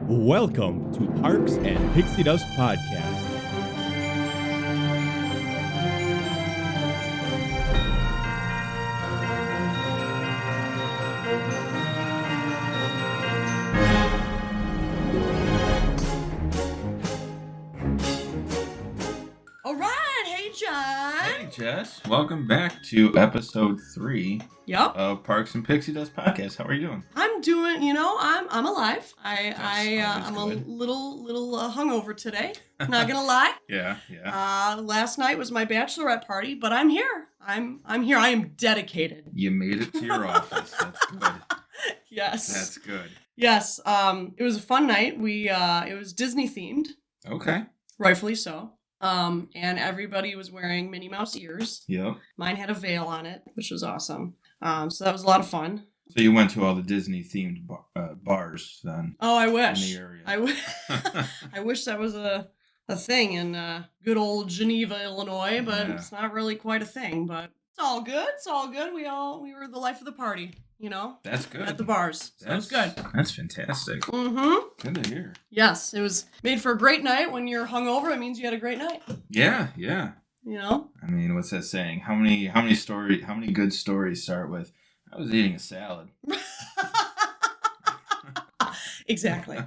Welcome to Parks and Pixie Dust Podcast. All right, hey John. Hey Jess, welcome back to episode 3 Yep. of Parks and Pixie Dust Podcast. How are you doing? I'm doing. I'm alive. I'm always a little hungover today. Not gonna lie. Yeah. Last night was my bachelorette party, but I'm here. I'm here. I am dedicated. You made it to your office. That's good. Yes. That's good. Yes. It was a fun night. It was Disney themed, Okay. rightfully so. And everybody was wearing Minnie Mouse ears. Yep. Mine had a veil on it, which was awesome. So that was a lot of fun. So you went to all the Disney themed bars then? Oh, I wish. In the area. I wish that was a thing in good old Geneva, Illinois, but It's not really quite a thing. But it's all good. It's all good. We were the life of the party, you know. That's good. At the bars. So it was good. That's fantastic. Mm-hmm. Good to hear. Yes, it was made for a great night. When you're hungover, it means you had a great night. Yeah. You know. I mean, what's that saying? How many good stories start with, I was eating a salad? Exactly.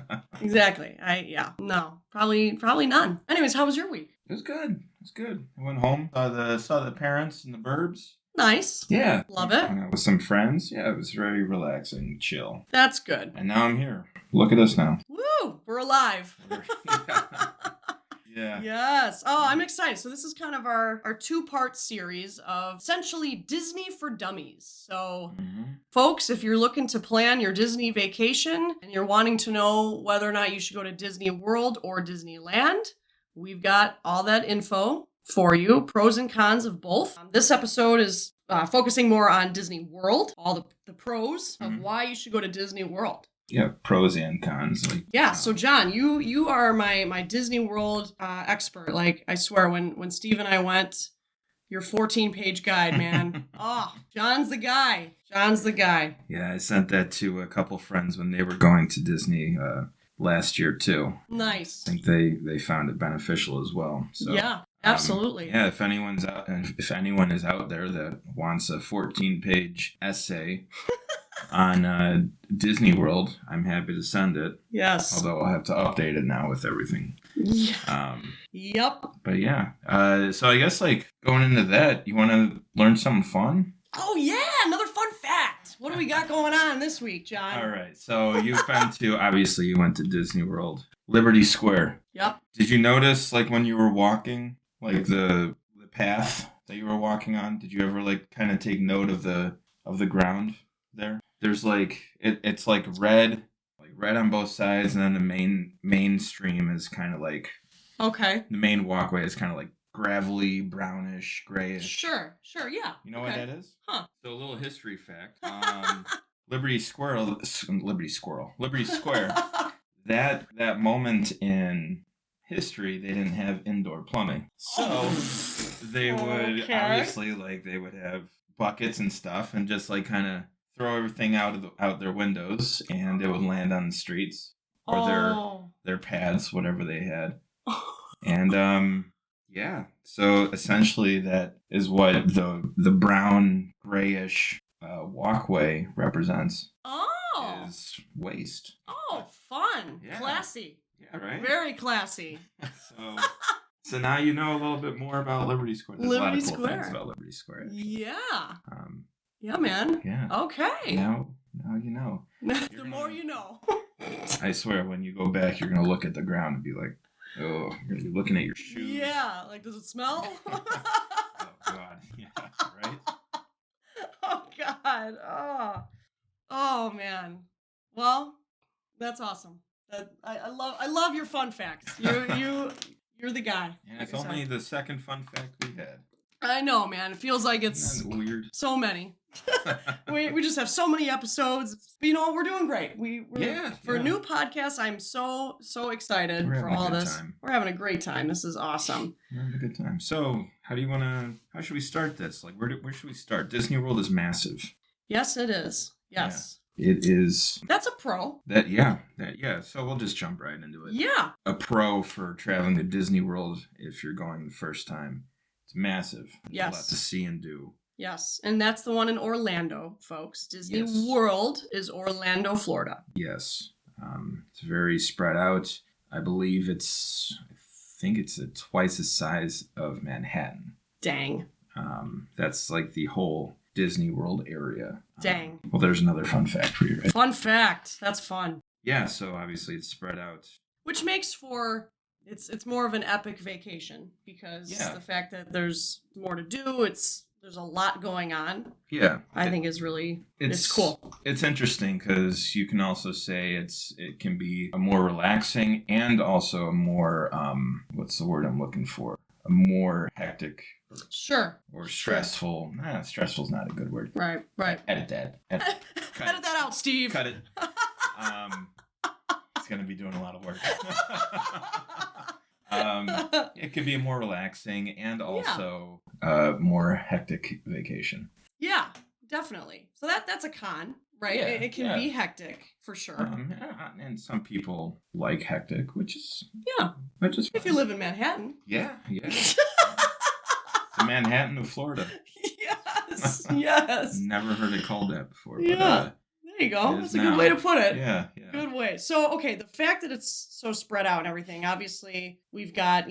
No, probably none. Anyways, how was your week? It was good. I went home, saw the parents and the burbs. Nice. Yeah. Love it. Hung out with some friends. Yeah, it was very relaxing, chill. That's good. And now I'm here. Look at us now. Woo! We're alive. Yeah. Yes. Oh, I'm excited. So this is kind of our two-part series of essentially Disney for Dummies. So, folks, if you're looking to plan your Disney vacation and you're wanting to know whether or not you should go to Disney World or Disneyland, we've got all that info for you, pros and cons of both. This episode is focusing more on Disney World, all the pros of why you should go to Disney World. Yeah, pros and cons. Yeah, so John, you are my Disney World expert. Like, I swear, when Steve and I went, your 14-page guide, man. Oh, John's the guy. Yeah, I sent that to a couple friends when they were going to Disney last year too. Nice. I think they found it beneficial as well. So, yeah, absolutely. Yeah, if anyone is out there that wants a 14-page essay on Disney World, I'm happy to send it. Yes. Although I'll have to update it now with everything. Yeah. Yep. But yeah. So I guess going into that, you want to learn something fun? Oh yeah, another fun fact. What do we got going on this week, John? All right. So you've been to, obviously you went to Disney World, Liberty Square. Yep. Did you notice when you were walking, the path that you were walking on? Did you ever kind of take note of the ground there? There's it's red on both sides, and then the main stream is kind of okay. The main walkway is kind of gravelly, brownish, grayish. Sure, yeah. You know what that is? Huh. So a little history fact. Liberty Square. That moment in history, they didn't have indoor plumbing, so they would obviously they would have buckets and stuff, and just kind of throw everything out their windows, and it would land on the streets or their paths, whatever they had. And yeah, so essentially that is what the brown grayish walkway represents. Oh, is waste. Oh, fun. Yeah. Classy. Yeah, right. Very classy. So now you know a little bit more about Liberty Square. There's a lot of cool things about Liberty Square. Actually. Yeah. Yeah, man. Yeah. Okay. Now you know. The more you know. I swear, when you go back, you're going to look at the ground and be like, oh, you're going to be looking at your shoes. Yeah. Does it smell? Oh, God. Yeah, right? Oh, God. Oh, man. Well, that's awesome. I love your fun facts. You're the guy. Yeah, it's only the second fun fact we had. I know, man. It feels like it's Isn't that weird. So many. we just have so many episodes. But, we're doing great. For a new podcast, I'm so excited for all this. Time. We're having a great time. This is awesome. We're having a good time. So, how should we start this? Where should we start? Disney World is massive. Yes, it is. Yes. it is... That's a pro. So we'll just jump right into it. Yeah. A pro for traveling to Disney World if you're going the first time. It's massive. Yes. A lot to see and do. Yes, and that's the one in Orlando, folks. Disney World is Orlando, Florida. Yes. It's very spread out. I think it's twice the size of Manhattan. Dang. That's like the whole Disney World area. Dang. Well, there's another fun fact for you, right? Fun fact. That's fun. Yeah, so obviously it's spread out. Which makes for... It's more of an epic vacation because the fact that there's more to do, there's a lot going on. Yeah. I think is really, it's cool. It's interesting because you can also say it can be a more relaxing and also a more, what's the word I'm looking for? A more hectic. Sure. Or stressful. Nah, stressful is not a good word. Right. Edit that. Edit that out, Steve. Cut it. It's going to be doing a lot of work. It could be a more relaxing and also more hectic vacation. Yeah, definitely. So that's a con, right? Yeah, it can be hectic for sure. And some people like hectic, which is if you live in Manhattan. Yeah. The Manhattan of Florida. Yes. Never heard it called that before. Yeah. But, there you go. That's a good way to put it. Yeah. Good way. So, okay, the fact that it's so spread out and everything, obviously, we've got,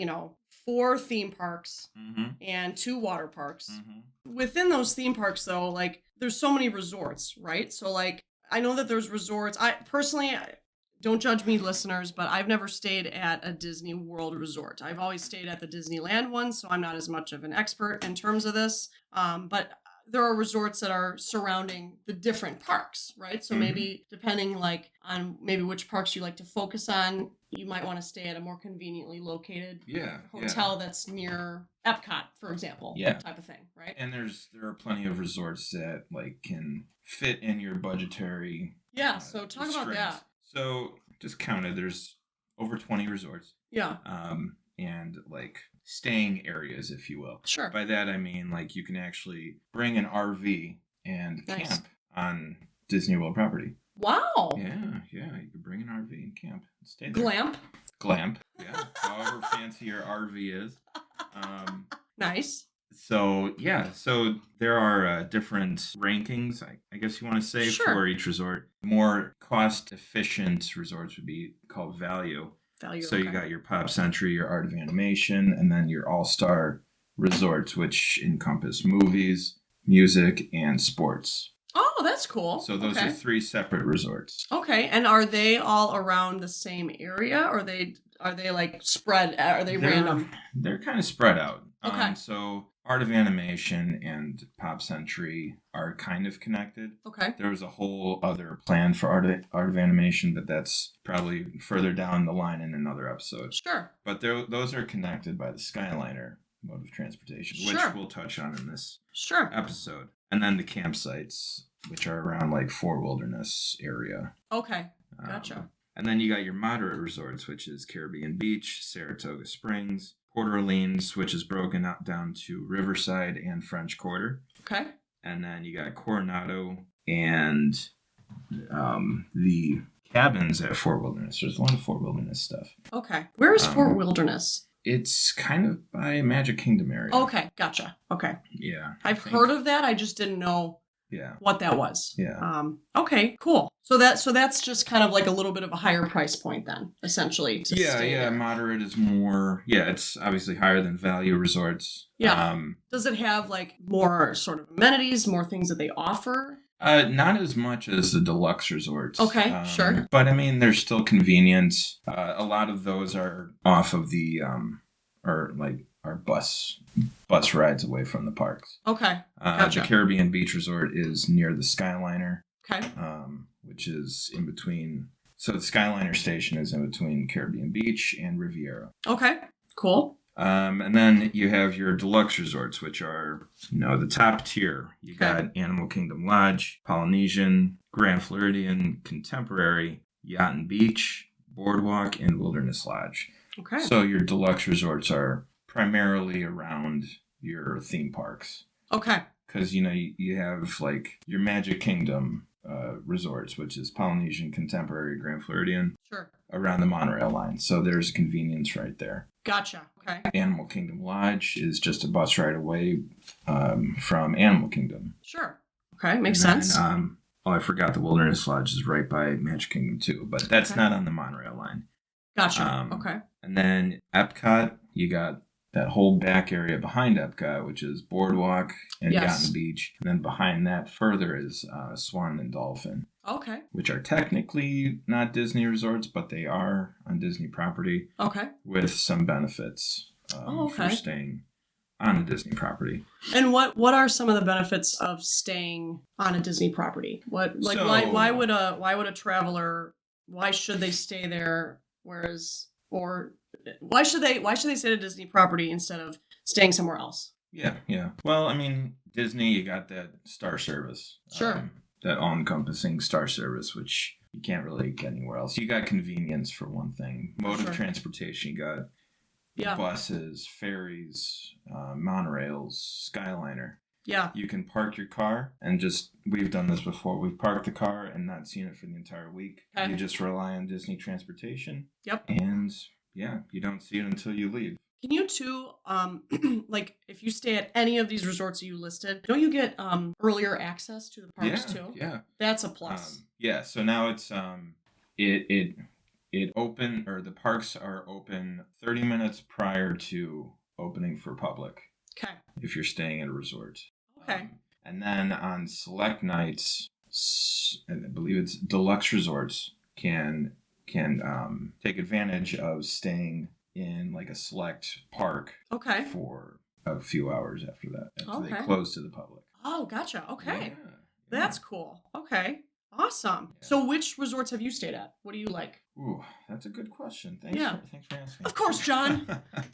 4 theme parks and 2 water parks. Mm-hmm. Within those theme parks, though, there's so many resorts, right? So, I know that there's resorts. I personally, don't judge me, listeners, but I've never stayed at a Disney World resort. I've always stayed at the Disneyland one, so I'm not as much of an expert in terms of this. But there are resorts that are surrounding the different parks, right? So maybe depending on maybe which parks you like to focus on, you might want to stay at a more conveniently located hotel that's near Epcot, for example, type of thing, right? And there are plenty of resorts that can fit in your budgetary. Yeah, so talk about that. So just counted, there's over 20 resorts. Yeah. And staying areas, if you will. Sure. By that I mean you can actually bring an RV and camp on Disney World property. Wow. Yeah. You can bring an RV and camp and stay there. Glamp. Yeah. However fancy your RV is. Nice. So there are different rankings, I guess you want to say, for each resort. More cost-efficient resorts would be called value. So you got your Pop Century, your Art of Animation, and then your All-Star resorts, which encompass movies, music, and sports. Oh, that's cool. So those are 3 separate resorts. Okay, and are they all around the same area, or are they spread? Are they random? They're kind of spread out. Okay. So Art of Animation and Pop Century are kind of connected. Okay. There was a whole other plan for Art of Animation, but that's probably further down the line in another episode. Sure. But those are connected by the Skyliner mode of transportation, which we'll touch on in this episode. And then the campsites, which are around Fort Wilderness area. Okay. Gotcha. And then you got your moderate resorts, which is Caribbean Beach, Saratoga Springs, Port Orleans, which is broken out down to Riverside and French Quarter. Okay. And then you got Coronado and the cabins at Fort Wilderness. There's a lot of Fort Wilderness stuff. Okay. Where is Fort Wilderness? It's kind of by Magic Kingdom area. Okay. Gotcha. Okay. Yeah. I've heard of that. I just didn't know what that was. Yeah. Okay, cool. So that's just kind of a little bit of a higher price point then, essentially. Yeah. Moderate is more. Yeah, it's obviously higher than value resorts. Yeah. Does it have more sort of amenities, more things that they offer? Not as much as the deluxe resorts. Okay, sure. But I mean, there's still convenience. A lot of those are off of the our bus rides away from the parks. Okay, gotcha. The Caribbean Beach Resort is near the Skyliner. Okay. Which is in between. So the Skyliner station is in between Caribbean Beach and Riviera. Okay, cool. And then you have your deluxe resorts, which are, the top tier. You got Animal Kingdom Lodge, Polynesian, Grand Floridian, Contemporary, Yacht and Beach, Boardwalk, and Wilderness Lodge. Okay. So your deluxe resorts are primarily around your theme parks. Okay. Because, you have your Magic Kingdom resorts, which is Polynesian, Contemporary, Grand Floridian, Sure. around the monorail line. So there's convenience right there. Gotcha. Okay. Animal Kingdom Lodge is just a bus ride away from Animal Kingdom. Sure. Okay, makes And then, sense. I forgot the Wilderness Lodge is right by Magic Kingdom too, but that's not on the monorail line. Gotcha. Okay. And then Epcot, you got that whole back area behind Epcot, which is Boardwalk and Yacht and Beach. And then behind that further is Swan and Dolphin. Okay. Which are technically not Disney resorts, but they are on Disney property. Okay. With some benefits for staying on a Disney property. And what are some of the benefits of staying on a Disney property? Why would a traveler, why should they stay there, why should they stay at a Disney property instead of staying somewhere else? Yeah. Well, I mean, Disney, you got that Star Service. Sure. That all-encompassing Star Service, which you can't really get anywhere else. You got convenience for one thing. Mode of transportation, you got buses, ferries, monorails, Skyliner. Yeah. You can park your car and we've done this before. We've parked the car and not seen it for the entire week. Okay. You just rely on Disney transportation. Yep. And you don't see it until you leave. Can you too, like if you stay at any of these resorts that you listed, don't you get earlier access to the parks too? Yeah. That's a plus. So now it's the parks are open 30 minutes prior to opening for public. Okay. If you're staying at a resort. Okay. And then on select nights, and I believe it's deluxe resorts can take advantage of staying in like a select park for a few hours after that, after they close to the public. Oh, gotcha. Okay. Yeah. That's cool. Okay. Awesome. Yeah. So which resorts have you stayed at? What do you like? Ooh, that's a good question. Thanks for asking. Of course, John.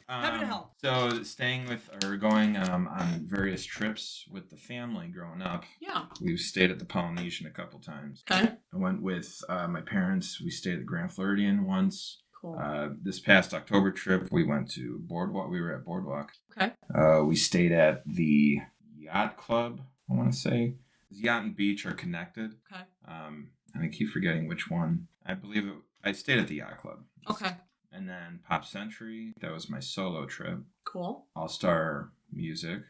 Happy to help. So staying with or going on various trips with the family growing up. Yeah. We've stayed at the Polynesian a couple times. Okay. I went with my parents. We stayed at Grand Floridian once. Cool. This past October trip, we went to Boardwalk. We were at Boardwalk. Okay. We stayed at the Yacht Club, I want to say. Yacht and Beach are connected. Okay. And I keep forgetting which one. I believe I stayed at the Yacht Club. Okay. And then Pop Century. That was my solo trip. Cool. All Star Music.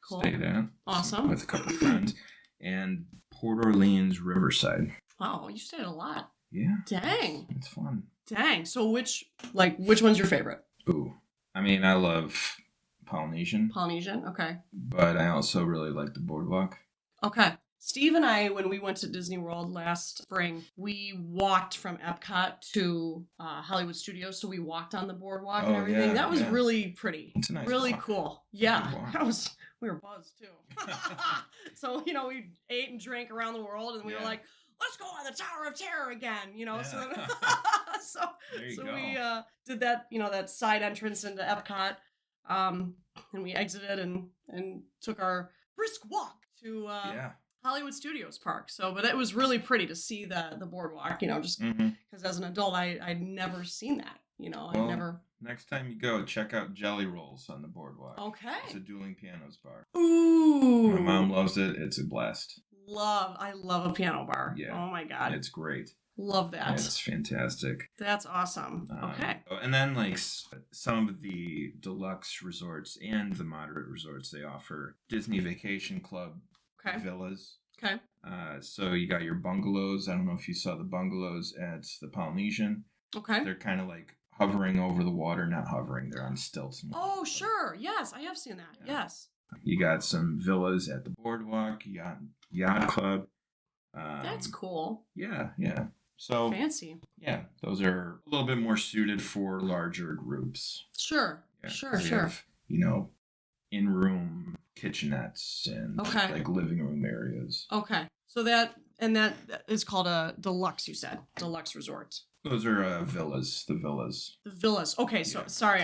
Cool. Stayed at. Awesome. With a couple friends. And Port Orleans Riverside. Wow, you stayed a lot. Yeah. Dang. It's fun. Dang. So which one's your favorite? Ooh. I mean, I love Polynesian. Polynesian, okay. But I also really like the Boardwalk. Okay. Steve and I, when we went to Disney World last spring, we walked from Epcot to Hollywood Studios. So we walked on the boardwalk and everything. Yeah, that was really pretty. It's a nice really walk. Cool. Yeah. We were buzzed too. So, we ate and drank around the world and we were like, let's go on the Tower of Terror again, So we did that, that side entrance into Epcot. And we exited and took our brisk walk to Hollywood Studios Park. But it was really pretty to see the boardwalk, just because as an adult, I'd never seen that, I'd never. Next time you go, check out Jelly Rolls on the boardwalk. Okay. It's a dueling pianos bar. Ooh. My mom loves it. It's a blast. I love a piano bar. Yeah. Oh my God. It's great. Love that. Yeah, it's fantastic. That's awesome. Okay. And then some of the deluxe resorts and the moderate resorts, they offer Disney Vacation Club villas. Okay. So you got your bungalows. I don't know if you saw the bungalows at the Polynesian. Okay. They're kind of like hovering over the water, not hovering. They're on stilts. Oh, sure. Yes, I have seen that. Yeah. Yes. You got some villas at the Boardwalk, Yacht Club. That's cool. Yeah. So fancy. Yeah, those are a little bit more suited for larger groups. Sure. Yeah, sure. Have, in-room kitchenettes and like living room areas. Okay. So that is called a deluxe, you said. Deluxe resort. Those are villas, the villas. The villas. Okay, so sorry,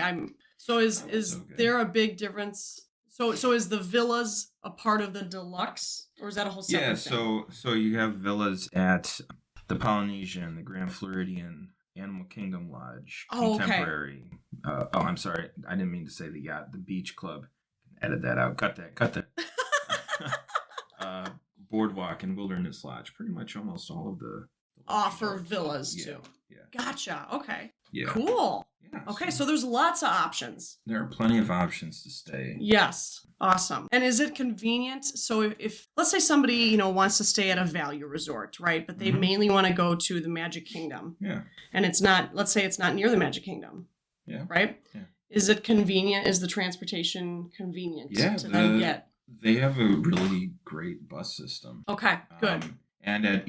is there a big difference? So is the villas a part of the deluxe, or is that a whole separate thing? So you have villas at the Polynesian, the Grand Floridian, Animal Kingdom Lodge, Contemporary. I'm sorry, I didn't mean to say the yacht, the Beach Club. Edit that out. Cut that. Boardwalk and Wilderness Lodge. Pretty much almost all of the offer villas too. Yeah. Gotcha. Okay. Yeah. Cool. Yeah. Okay, so there's lots of options. There are plenty of options to stay. Yes. Awesome. And is it convenient? So if let's say somebody, wants to stay at a value resort, right? But they mainly want to go to the Magic Kingdom. Yeah. And let's say it's not near the Magic Kingdom. Yeah. Right? Yeah. Is it convenient? Is the transportation convenient to then get? They have a really great bus system. Okay, good. And at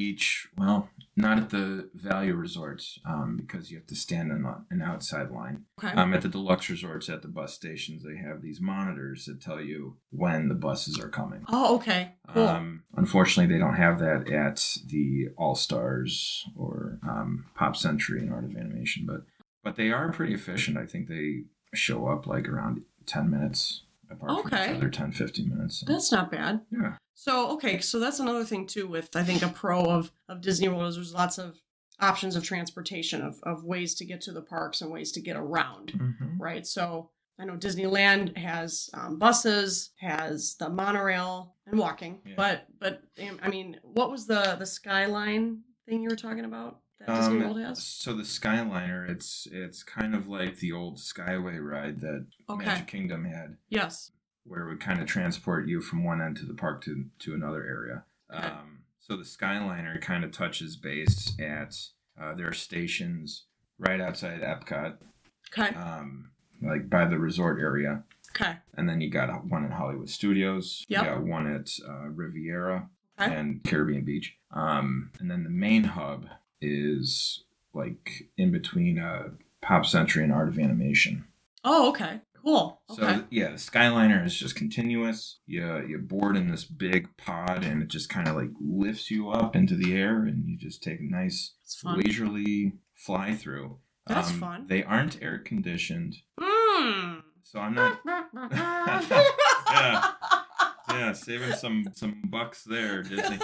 not at the value resorts, because you have to stand in an outside line. Okay. At the deluxe resorts, at the bus stations, they have these monitors that tell you when the buses are coming. Oh, okay. Cool. Unfortunately, they don't have that at the All Stars or Pop Century and Art of Animation, but they are pretty efficient. I think they show up like around 10 minutes apart from each other, 10, 15 minutes. So. That's not bad. Yeah. So that's another thing too with, I think, a pro of Disney World is there's lots of options of transportation, of ways to get to the parks and ways to get around, right? So I know Disneyland has buses, has the monorail and walking, but I mean, what was the Skyline thing you were talking about that Disney World has? So the Skyliner, it's kind of like the old Skyway ride that Magic Kingdom had. Yes. Where it would kind of transport you from one end of the park to another area. Okay. So the Skyliner kind of touches base at their stations right outside Epcot. Okay. Like by the resort area. Okay. And then you got one at Hollywood Studios. Yep. You got one at Riviera Okay. and Caribbean Beach. And then the main hub is like in between Pop Century and Art of Animation. Oh, okay. Cool. Okay. So the Skyliner is just continuous. You board in this big pod, and it just kind of like lifts you up into the air, and you just take a nice leisurely fly through. That's fun. They aren't air conditioned, so I'm not. yeah, saving some bucks there, Disney.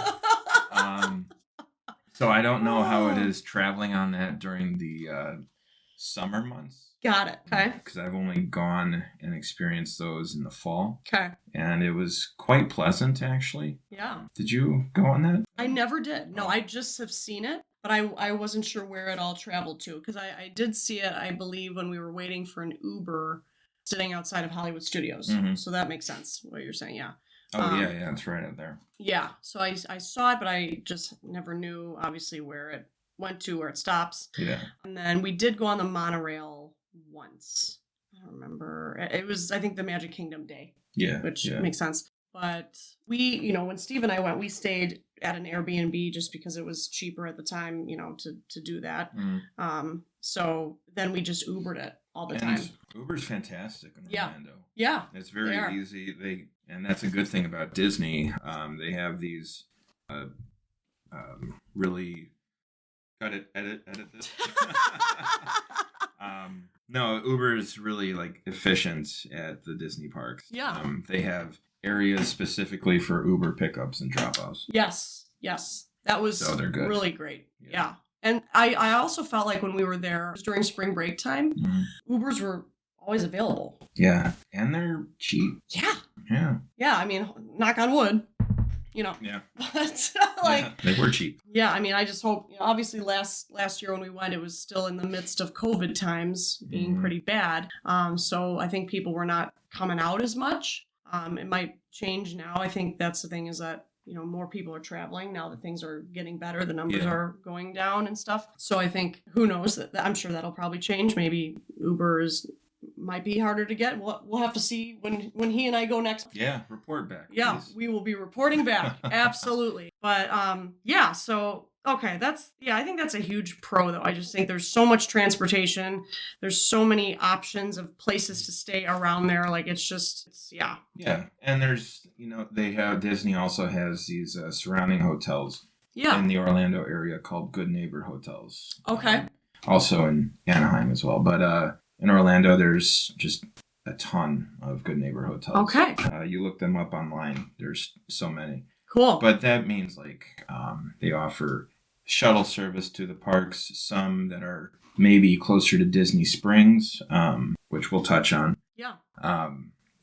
So I don't know how it is traveling on that during the summer months. Got it. Okay. Because I've only gone and experienced those in the fall. Okay. And it was quite pleasant, actually. Yeah. Did you go on that? I never did. No, I just have seen it, but I wasn't sure where it all traveled to because I did see it, I believe, when we were waiting for an Uber sitting outside of Hollywood Studios. So that makes sense, what you're saying, yeah. Oh, yeah, it's right up there. Yeah, so I saw it, but I just never knew, obviously, where it went to, where it stops. Yeah. And then we did go on the monorail once. I don't remember. It was, I think, the Magic Kingdom day. Yeah. Which makes sense. But we, when Steve and I went, we stayed at an Airbnb just because it was cheaper at the time, to do that. So then we just Ubered it all the time. Uber's fantastic in Orlando. Yeah. It's very easy. And that's a good thing about Disney. They have these really edit this. No, Uber is really like efficient at the Disney parks. Yeah. They have areas specifically for Uber pickups and drop-offs. Yes. That was they're good. Really great. Yeah. And I also felt like when we were there during spring break time, Ubers were always available. Yeah. And they're cheap. Yeah. Yeah. Yeah. I mean, knock on wood. Yeah. But they were cheap. Yeah, I mean, I just hope, obviously last year when we went, it was still in the midst of COVID times being pretty bad. So I think people were not coming out as much. It might change now. I think that's the thing is that, more people are traveling now that things are getting better. The numbers are going down and stuff. So I think, who knows, I'm sure that'll probably change. Maybe Ubers might be harder to get. We'll have to see when he and I go next. Yeah, report back. Yeah, please. we will be reporting back. Absolutely. But so okay, I think that's a huge pro though. I just think there's so much transportation. There's so many options of places to stay around there. Like yeah. Yeah, and there's Disney also has these surrounding hotels. Yeah. In the Orlando area called Good Neighbor Hotels. Okay. Also in Anaheim as well, but in Orlando, there's just a ton of Good Neighbor hotels. Okay. You look them up online. There's so many. Cool. But that means they offer shuttle service to the parks, some that are maybe closer to Disney Springs, which we'll touch on. Yeah.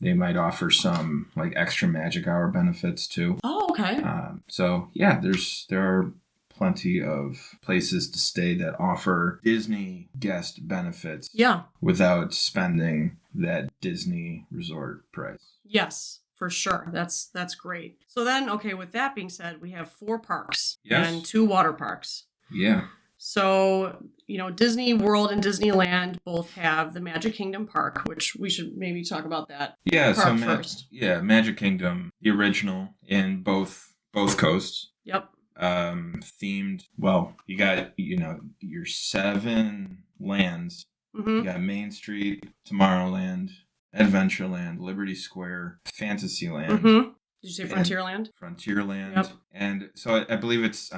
They might offer some like extra magic hour benefits too. Oh, okay. So yeah, there are plenty of places to stay that offer Disney guest benefits. Yeah. Without spending that Disney resort price. Yes. For sure. That's great. So then, okay, with that being said, we have 4 parks and 2 water parks. Yeah. So, Disney World and Disneyland both have the Magic Kingdom Park, which we should maybe talk about that park first. Yeah, Magic Kingdom, the original in both coasts. Yep. Themed. Well, you got, your 7 lands. Mm-hmm. You got Main Street, Tomorrowland, Adventureland, Liberty Square, Fantasyland. Mm-hmm. Did you say Frontierland? Frontierland. Yep. And so I believe it's,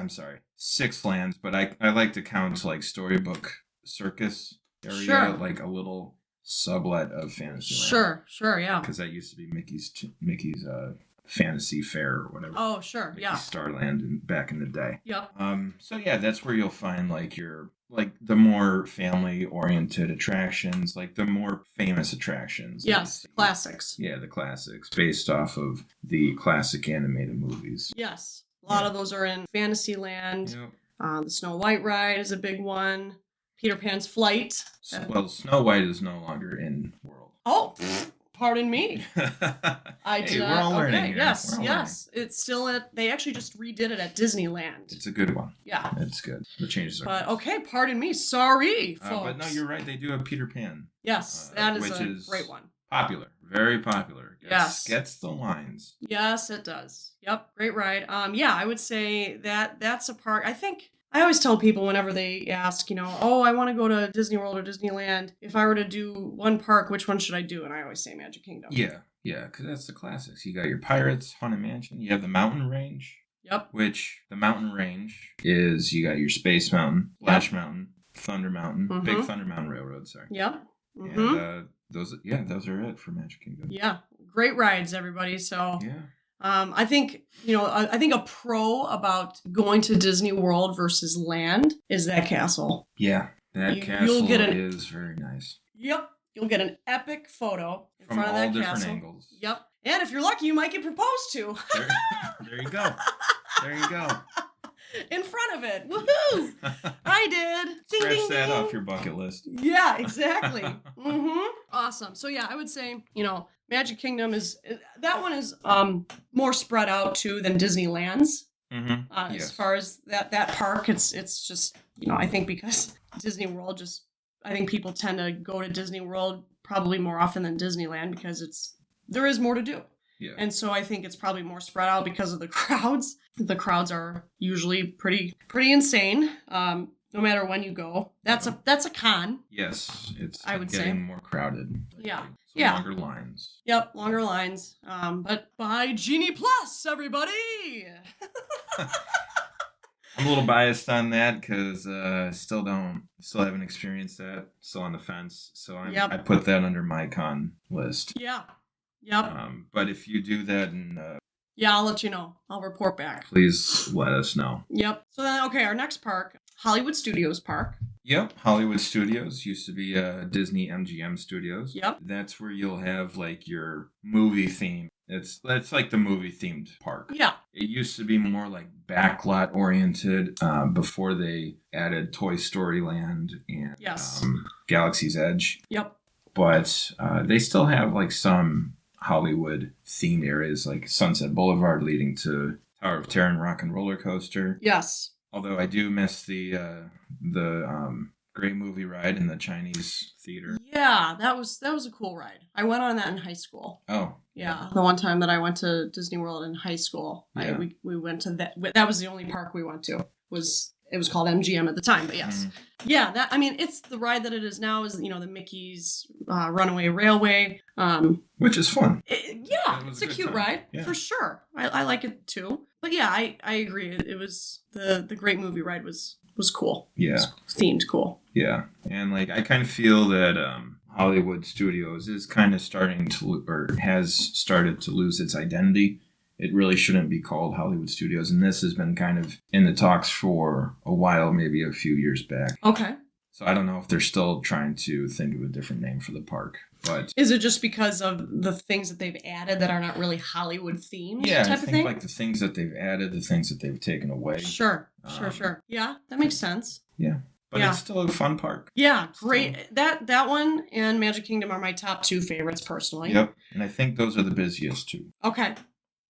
6 lands, but I like to count like Storybook Circus area, sure. like a little sublet of Fantasyland. Sure, yeah. Because that used to be Mickey's Fantasy Fair or whatever. Oh, sure, Mickey's yeah. Starland back in the day. Yep. So yeah, that's where you'll find like the more family-oriented attractions, like the more famous attractions. Yes, classics. Yeah, the classics, based off of the classic animated movies. Yes, a lot of those are in Fantasyland. Yep. The Snow White ride is a big one. Peter Pan's Flight. Well, Snow White is no longer in World. Oh, pardon me. I did we're all learning okay, here. yes. Learning. It's still they actually just redid it at Disneyland. It's a good one. Yeah. It's good. The changes are But, okay, pardon me. Sorry, folks. but no, you're right. They do have Peter Pan. Yes, that is which a is great one. Popular. Very popular. Gets the lines. Yes, it does. Yep, great ride. Yeah, I would say that's a park. I think I always tell people whenever they ask, oh, I want to go to Disney World or Disneyland. If I were to do one park, which one should I do? And I always say Magic Kingdom. Yeah, because that's the classics. You got your Pirates, Haunted Mansion. You have the Mountain Range. Yep. Which the Mountain Range is, you got your Space Mountain, Splash Mountain, Thunder Mountain, Mm-hmm. Big Thunder Mountain Railroad, sorry. Yep. Mm-hmm. And those are it for Magic Kingdom. Yeah, great rides, everybody. So yeah. I think, I think a pro about going to Disney World versus Land is that castle. Yeah, that castle is very nice. Yep. You'll get an epic photo in From front of that all different castle. angles. Yep. And if you're lucky, you might get proposed to. There you go. There you go. In front of it. Woohoo! I did. Ding, Scratch ding, that ding. off your bucket list. Yeah, exactly. Mm-hmm. Awesome. So yeah, I would say, Magic Kingdom that one is more spread out too than Disneyland's. Mm-hmm. As far as that park, it's just, I think because Disney World I think people tend to go to Disney World probably more often than Disneyland because there is more to do. Yeah. And so I think it's probably more spread out because of the crowds. The crowds are usually pretty insane. No matter when you go. That's a con. Yes, it's I would getting say more crowded. Yeah. So Yeah. Longer lines. Yep, longer lines. But buy Genie Plus, everybody. I'm a little biased on that because still haven't experienced that. Still on the fence. So I put that under my con list. Yeah. Yep. But if you do that, and I'll let you know. I'll report back. Please let us know. Yep. So then, okay, our next park, Hollywood Studios Park. Yep, Hollywood Studios used to be Disney MGM Studios. Yep. That's where you'll have like your movie theme. That's like the movie themed park. Yeah. It used to be more like backlot oriented before they added Toy Story Land and Galaxy's Edge. Yep. But they still have like some Hollywood themed areas like Sunset Boulevard leading to Tower of Terror and Rock and Roller Coaster. Yes. Although I do miss the great movie ride in the Chinese theater. Yeah, that was a cool ride. I went on that in high school. Oh. Yeah, the one time that I went to Disney World in high school, Yeah. we went to that. That was the only park we went to. It was called MGM at the time, but yes. Yeah, it's the ride that it is now is, the Mickey's Runaway Railway. Which is fun. It's a cute ride, for sure. I like it too. But yeah, I agree. It was, the Great Movie ride was cool. Yeah. It was themed cool. Yeah. And like, I kind of feel that Hollywood Studios is kind of has started to lose its identity. It really shouldn't be called Hollywood Studios. And this has been kind of in the talks for a while, maybe a few years back. Okay. So I don't know if they're still trying to think of a different name for the park. But is it just because of the things that they've added that are not really Hollywood themed yeah, type I of think thing? like the things that they've added, the things that they've taken away. Sure. Um, Yeah, that makes sense. Yeah. But Yeah. it's still a fun park. Yeah, great. That one and Magic Kingdom are my top 2 favorites personally. Yep. And I think those are the busiest too. Okay.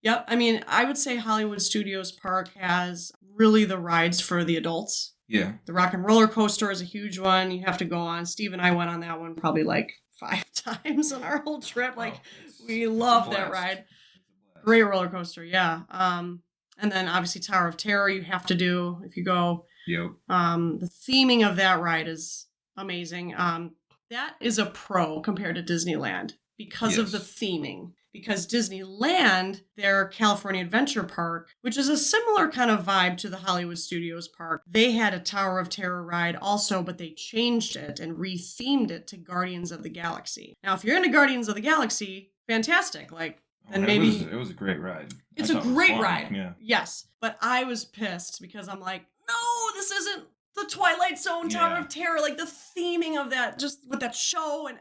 Yep. I mean, I would say Hollywood Studios Park has really the rides for the adults. Yeah. The Rock and Roller Coaster is a huge one. You have to go on. Steve and I went on that one probably like 5 times on our whole trip. Like, we love that ride. Great roller coaster, yeah. And then obviously Tower of Terror you have to do if you go. Yep. The theming of that ride is amazing. That is a pro compared to Disneyland because of the theming. Because Disneyland, their California Adventure Park, which is a similar kind of vibe to the Hollywood Studios Park, they had a Tower of Terror ride also, but they changed it and rethemed it to Guardians of the Galaxy. Now, if you're into Guardians of the Galaxy, fantastic. Like, then maybe it was a great ride. It's a great ride. Yeah. Yes, but I was pissed because I'm like, no, this isn't the Twilight Zone Tower of Terror. Like the theming of that, just with that show and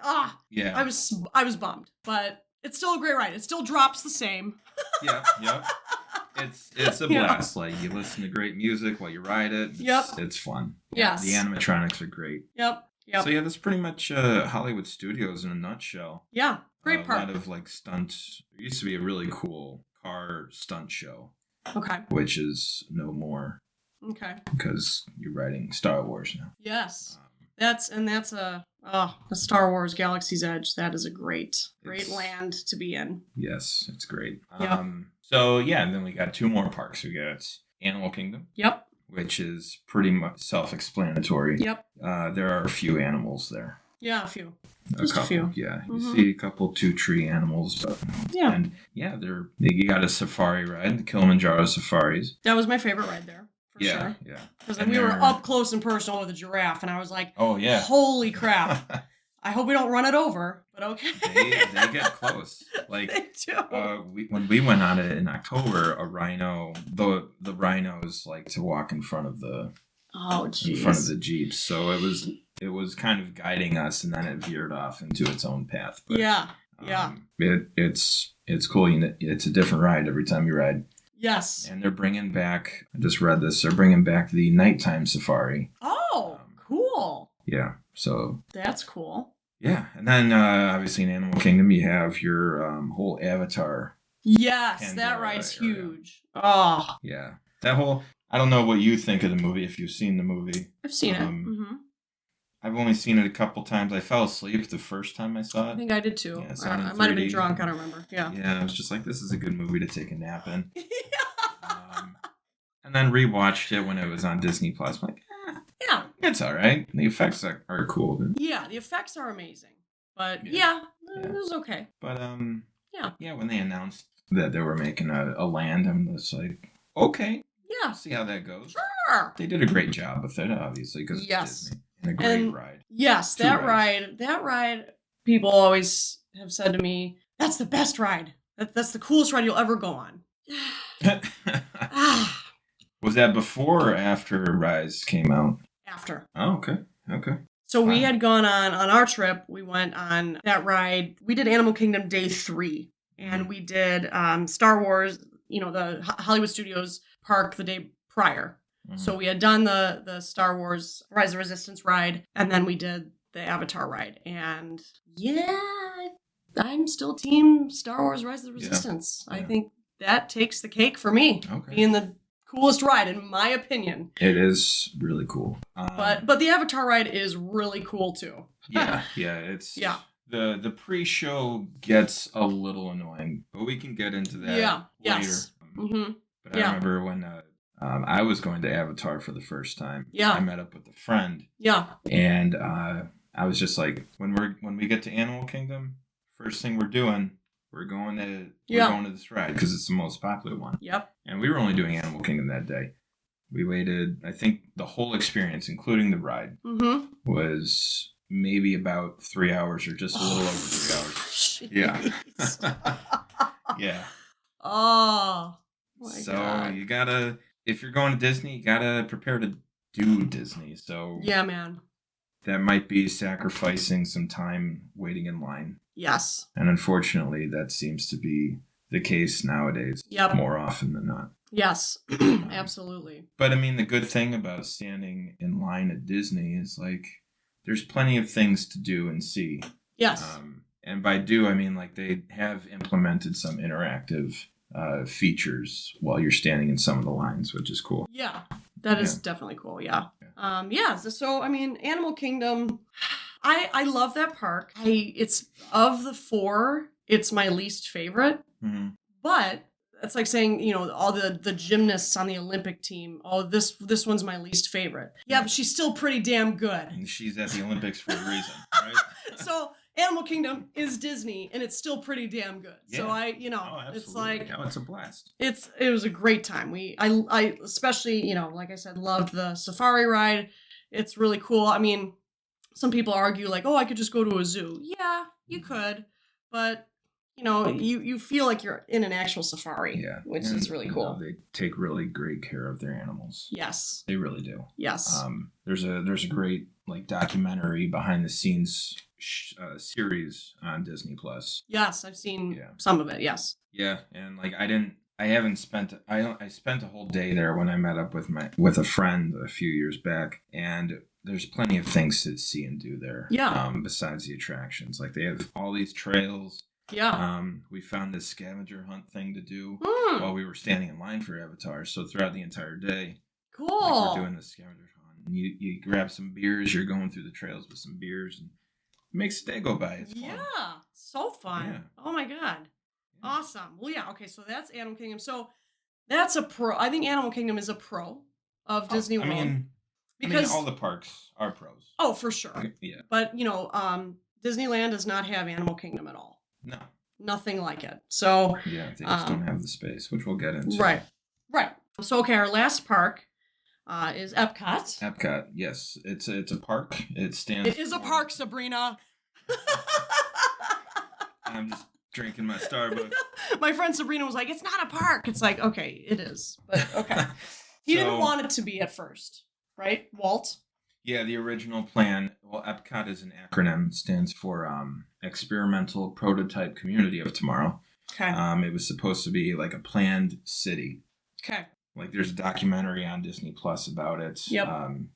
yeah, I was bummed, but it's still a great ride. It still drops the same. Yep. It's a blast. Like you listen to great music while you ride it. It's fun. Yes. The animatronics are great. Yep. So yeah, that's pretty much Hollywood Studios in a nutshell. Yeah. Great park. A lot of like stunts. There used to be a really cool car stunt show. Okay. Which is no more. Okay. Because you're riding Star Wars now. Yes. That's the Star Wars Galaxy's Edge. That is a great land to be in. Yes, it's great. Yep. So yeah, and then we got 2 more parks. We got Animal Kingdom. Yep. Which is pretty much self-explanatory. Yep. There are a few animals there. Yeah, a few. Just a few. Yeah, you see a couple 2-tree animals. But, and yeah, you got a safari ride, the Kilimanjaro safaris. That was my favorite ride there. For sure. Yeah. Because we were up close and personal with a giraffe, and I was like, "Oh yeah, holy crap! I hope we don't run it over." But okay. they get close. Like they do. When we went on it in October, a rhino. The rhinos like to walk in front of the Jeeps. So it was kind of guiding us, and then it veered off into its own path. But, it's cool. It's a different ride every time you ride. Yes. And they're bringing back, I just read this, they're bringing back the nighttime safari. Oh, cool. Yeah, so. That's cool. Yeah, and then obviously in Animal Kingdom you have your whole Avatar. Yes, Pandora that ride's area. Huge. Oh. Yeah, that whole, I don't know what you think of the movie, if you've seen the movie. I've seen it. Mm-hmm. I've only seen it a couple times. I fell asleep the first time I saw it. I think I did too. Yeah, I might have been drunk. I don't remember. Yeah. Yeah, I was just like, this is a good movie to take a nap in. And then rewatched it when it was on Disney Plus. I'm like, yeah, it's all right. The effects are cool. But... Yeah, the effects are amazing. But it was okay. But yeah, when they announced that they were making a land, I'm just like, okay. Yeah. See how that goes. Sure. They did a great job with it, obviously, because it's Disney. And a great ride. Yes, that ride, people always have said to me, that's the best ride. That's the coolest ride you'll ever go on. Was that before or after Rise came out? After. Oh, okay. Okay. So we had gone on our trip, we went on that ride. We did Animal Kingdom Day 3. And we did Star Wars, the Hollywood Studios Park the day prior. Mm-hmm. So we had done the Star Wars Rise of the Resistance ride, and then we did the Avatar ride. And yeah, I'm still team Star Wars Rise of the Resistance. Yeah. I think that takes the cake for me. Okay. Being the coolest ride, in my opinion. It is really cool. But the Avatar ride is really cool too. It's the pre-show gets a little annoying, but we can get into that later. Yes. Mm-hmm. But I remember when I was going to Avatar for the first time. Yeah. I met up with a friend. Yeah. And I was just like, when we get to Animal Kingdom, first thing we're doing, we're going to this ride because it's the most popular one. Yep. And we were only doing Animal Kingdom that day. We waited, I think the whole experience, including the ride, was maybe about 3 hours or just a little over 3 hours. Yeah. Yeah. Oh, my God. You gotta, if you're going to Disney, you gotta prepare to do Disney. So yeah, man. that might be sacrificing some time waiting in line. Yes. And unfortunately, that seems to be the case nowadays more often than not. Yes, absolutely. But I mean, the good thing about standing in line at Disney is like there's plenty of things to do and see. Yes. And by do, I mean like they have implemented some interactive features while you're standing in some of the lines, which is cool. Yeah, that is definitely cool. Yeah. So I mean, Animal Kingdom, I love that park. It's of the 4, it's my least favorite. Mm-hmm. But it's like saying, you know, all the gymnasts on the Olympic team. Oh, this one's my least favorite. Yeah, but she's still pretty damn good. And she's at the Olympics for a reason, right? So Animal Kingdom is Disney, and it's still pretty damn good. Yeah. So it's like, it's a blast. It was a great time. I especially, like I said, loved the safari ride. It's really cool. I mean, some people argue like, oh, I could just go to a zoo. Yeah, you could, but you feel like you're in an actual safari, which is really cool. They take really great care of their animals. Yes, they really do. Yes. There's a great like documentary behind the scenes series on Disney Plus. Yes, I've seen some of it. Yes. Yeah, and like I spent a whole day there when I met up with a friend a few years back, and there's plenty of things to see and do there. Yeah. Besides the attractions, like they have all these trails. Yeah. We found this scavenger hunt thing to do while we were standing in line for Avatar. So throughout the entire day, cool. Like we're doing this scavenger hunt. And you grab some beers. You're going through the trails with some beers, and it makes the day go by. It's fun. Yeah, so fun. Yeah. Oh my god, yeah. Awesome. Well, yeah. Okay, so that's Animal Kingdom. So that's a pro. I think Animal Kingdom is a pro of Disney World. Because all the parks are pros. Oh, for sure. Yeah. But Disneyland does not have Animal Kingdom at all. No. Nothing like it. So yeah, they just don't have the space, which we'll get into. Right. So okay, our last park is Epcot. Epcot, yes, it's a park. It is a park, Sabrina. I'm just drinking my Starbucks. My friend Sabrina was like, "It's not a park." It's like, okay, it is, but okay. He didn't want it to be at first, right, Walt? Yeah, the original plan. Well, Epcot is an acronym. It stands for Experimental Prototype Community of Tomorrow. Okay. It was supposed to be like a planned city. Okay. Like there's a documentary on Disney Plus about it. Yep.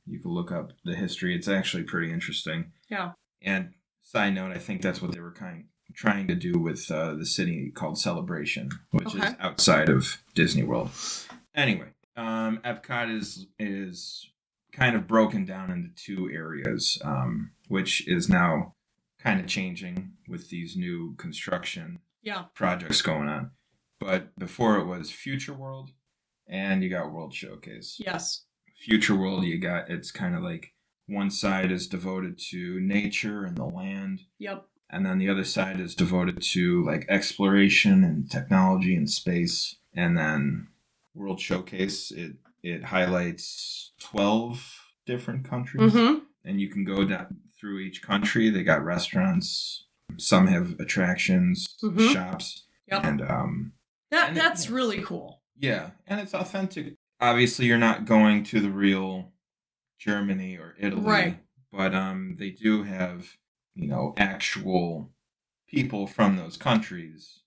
You can look up the history. It's actually pretty interesting. Yeah. And side note, I think that's what they were trying to do with the city called Celebration, which is outside of Disney World. Anyway, Epcot is kind of broken down into 2 areas, which is now kind of changing with these new construction projects going on. But before it was Future World, and you got World Showcase. Yes. Future World, it's kind of like one side is devoted to nature and the land. Yep. And then the other side is devoted to like exploration and technology and space. And then World Showcase, it highlights 12 different countries. Mm-hmm. And you can go down through each country. They got restaurants. Some have attractions, shops. Yep. And that's really cool. Yeah, and it's authentic. Obviously, you're not going to the real Germany or Italy. Right. But they do have, actual people from those countries,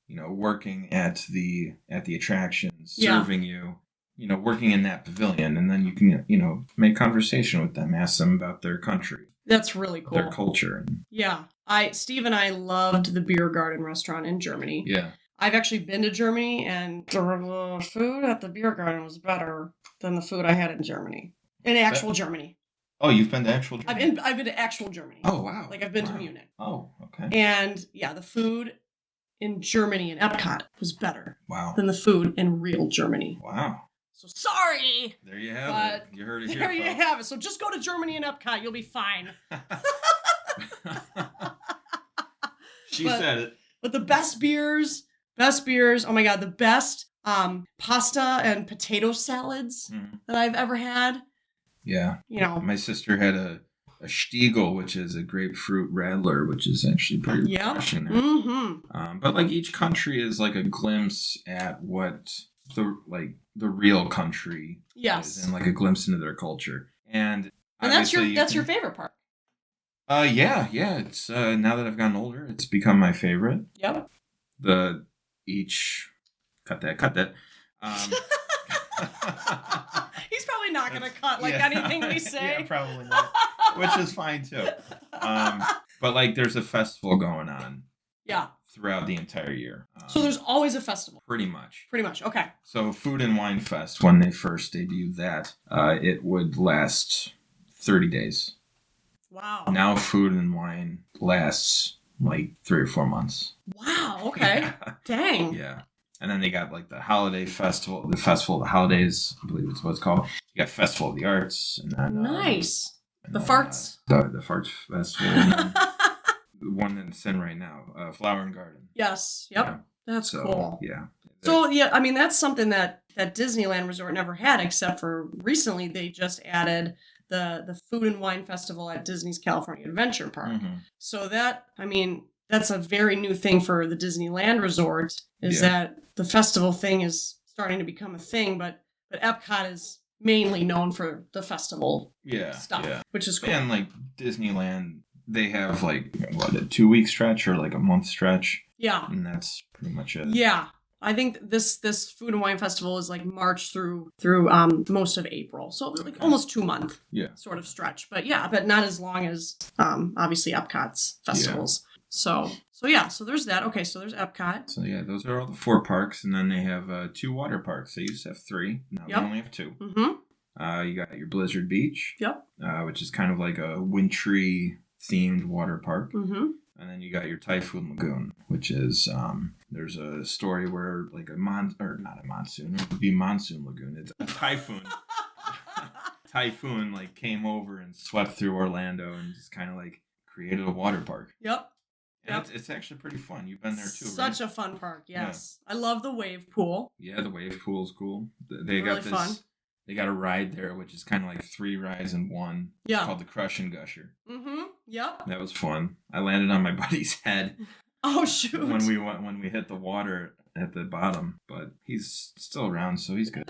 working at the attractions, serving you, working in that pavilion. And then you can, make conversation with them, ask them about their country. That's really cool. Their culture. Yeah. Steve and I loved the Beer Garden restaurant in Germany. Yeah. I've actually been to Germany, and the food at the Beer Garden was better than the food I had in Germany. In actual Germany. Oh, you've been to actual Germany? I've been to actual Germany. Oh, wow. Like, I've been to Munich. Oh, okay. And, yeah, the food in Germany in Epcot was better than the food in real Germany. Wow. So, sorry! There you have it. You heard it here, There you have it. So, just go to Germany and Epcot. You'll be fine. She said it. But the best beers, oh my god, the best pasta and potato salads that I've ever had. Yeah. My sister had a Stiegel, which is a grapefruit radler, which is actually pretty refreshing. Mm-hmm. But like each country is like a glimpse at what the real country is, and like a glimpse into their culture. And that's your favorite part. Yeah. It's now that I've gotten older, it's become my favorite. Yep. Cut that. He's probably not going to cut like anything we say. Yeah, probably not. Which is fine too. But like, there's a festival going on. Yeah. Throughout the entire year. So there's always a festival. Pretty much. Okay. So Food and Wine Fest, when they first debuted that, it would last 30 days. Wow. Now Food and Wine lasts like 3 or 4 months. Wow. Okay. Yeah. Dang. Yeah. And then they got like the holiday festival, the Festival of the Holidays, I believe it's what it's called. You got Festival of the Arts. And then, nice. The farts. The Farts Festival. And then the one that's in right now, Flower and Garden. Yes. Yep. Yeah. That's cool. Yeah. So, yeah, I mean, that's something that Disneyland Resort never had, except for recently they just added the Food and Wine Festival at Disney's California Adventure Park. Mm-hmm. So that's a very new thing for the Disneyland Resort, is that the festival thing is starting to become a thing, but Epcot is mainly known for the festival stuff, which is cool. And like Disneyland, they have like, what, a 2-week stretch or like a month stretch? Yeah. And that's pretty much it. Yeah. I think this Food and Wine Festival is like March through most of April. So like almost 2-month sort of stretch. But not as long as obviously Epcot's festivals. Yeah. So there's that. Okay, so there's Epcot. So yeah, those are all the 4 parks, and then they have 2 water parks. They used to have 3. Now they only have 2. Mm-hmm. You got your Blizzard Beach. Yep. Which is kind of like a wintry themed water park. Mm-hmm. And then you got your Typhoon Lagoon, which is there's a story where like not a monsoon, it would be Monsoon Lagoon. It's a typhoon. Typhoon like came over and swept through Orlando and just kind of like created a water park. Yep. And it's actually pretty fun. You've been there too, Such a fun park, yes. Yeah. I love the wave pool. Yeah, the wave pool is cool. They got really fun. They got a ride there, which is kind of like 3 rides in one. Yeah. It's called the Crush and Gusher. Mm-hmm. Yep. That was fun. I landed on my buddy's head. Oh, shoot. When we hit the water at the bottom, but he's still around, so he's good.